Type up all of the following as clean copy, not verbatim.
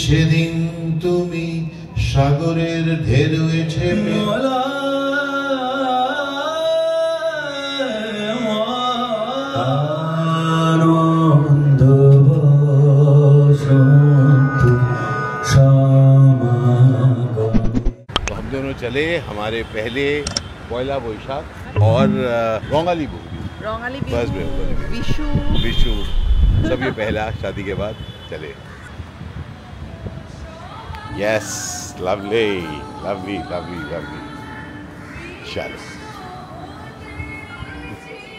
সেদিন তুমি সাগরের ঢেউয়ে ছেপে आनंद बसंत समागम। तो हम दोनों चले हमारे पहले पहला बोईशाख और रोंगाली बस विशु विशु सब ये पहला शादी के बाद चले। Yes lovely lovely lovely lovely चलो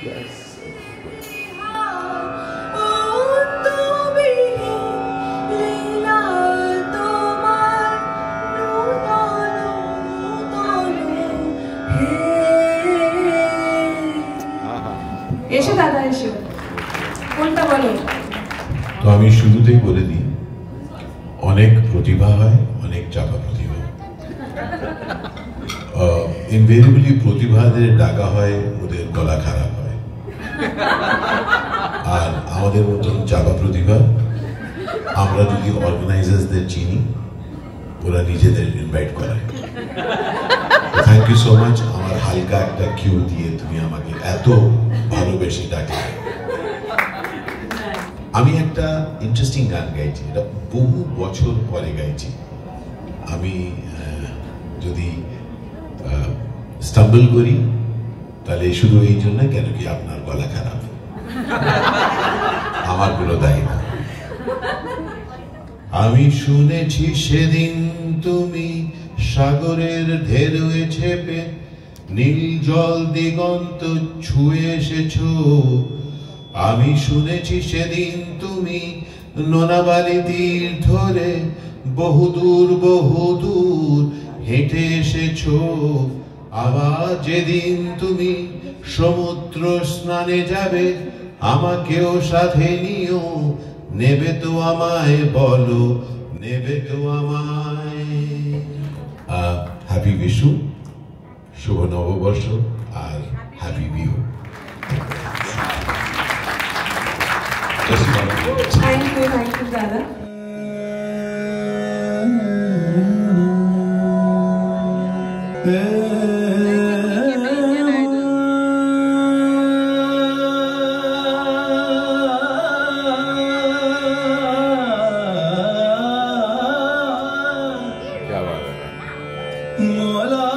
यस এসো দাদা এসো কোনটা বলো। তো আমি শুরুতেই বলে দিই, অনেক প্রতিভা হয়, অনেক চাপা প্রতিভা। ইনভেরিয়েবলি প্রতিভাদের ডাকা হয় ওদের গলা খারাপ হয়, আর আমাদের মতন চাপা প্রতিভা আমরা যদি অর্গানাইজার্সদের চিনি ওরা নিজেদের ইনভাইট করায়। থ্যাংক ইউ সো মাচ আমার হালকা একটা কিউ দিয়ে তুমি আমাকে এত ভালোবেসে ডাকলে। আমি একটা ইন্টারেস্টিং গান গাইছি, এটা বহু বছর পরে গাইছি। আমি যদি স্টাম্বল করি তাহলে শুধু এই জন্য কেন কি আপনার গলা খারাপ, আমার কোনো দায়ী না। আমি শুনেছি সেদিন তুমি সাগরের ঢেউয়ে ছেপে নীল জল দিগন্ত ছুঁয়ে এসেছো। আমি শুনেছি সেদিন তুমি নোনাবালি তীর ধরে বহুদূর বহুদূর হেঁটে এসেছো। আবার যেদিন তুমি সমুদ্র স্নানে যাবে আমাকেও সাথে নিও, নেবে তো আমায় বলো, নেবে তো আমায়। হ্যাপি বিশু, শুভ নববর্ষ আর হ্যাপি বিহু। থ্যাংক ইউ দাদা। क्या बात है। मोला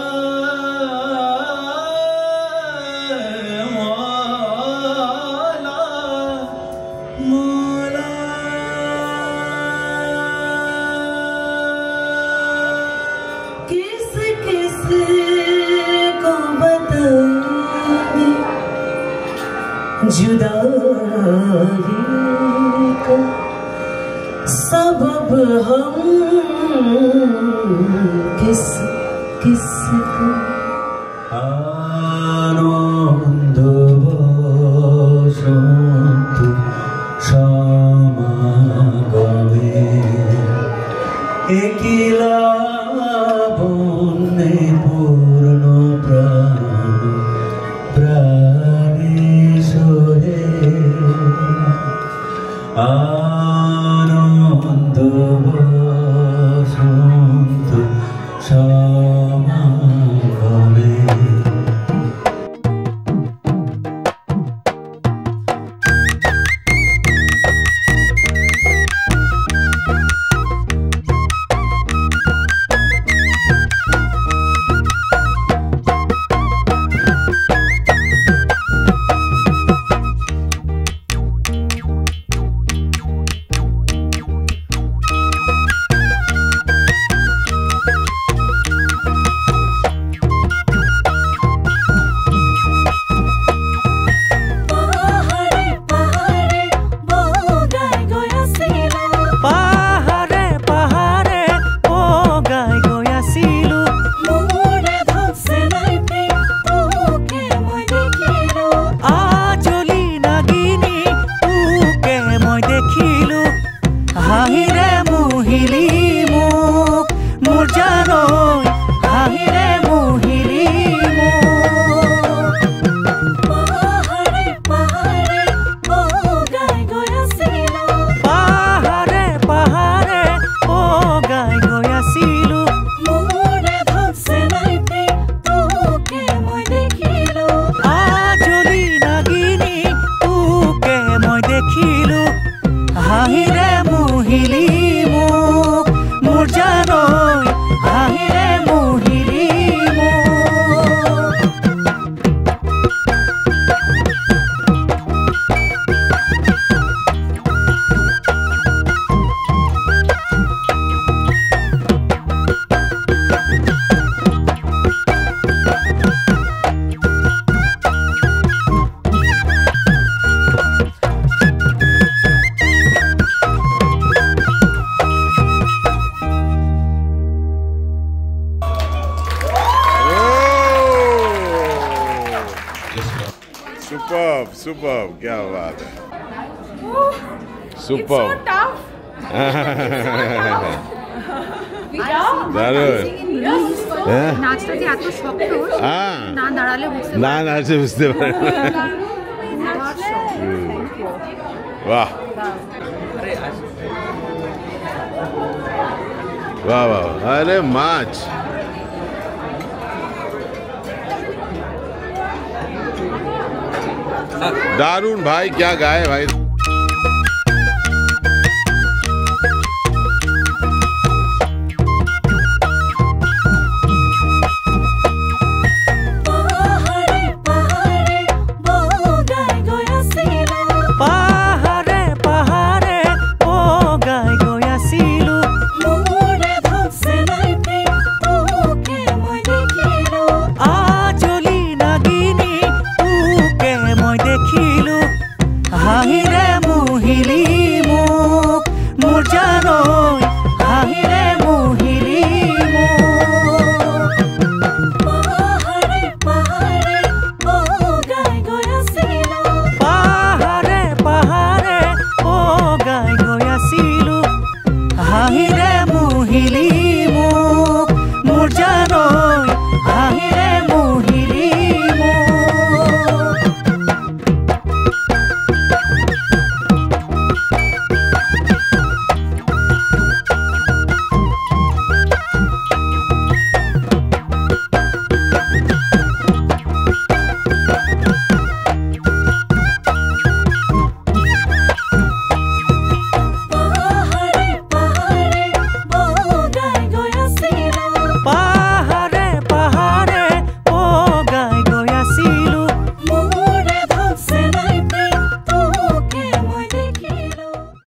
मोला मोला किस किस को बताएं जुदाई का सबब हम किस किस को। आनंद बसंत समागमे एकिला বন্যে পূর্ণ প্রাণ প্রাণেশ্বরে আনন্দ বসন্ত সমাগমে। सुपर्ब सुपर्ब, क्या बात है, It's so सुपर्ब। tough. নাচটা যে এত শক্ত না দাঁড়ালে বুঝতে না না সে বুঝতে পারে না। वाह वाह वाह, अरे माच दारुण भाई, क्या गाए भाई।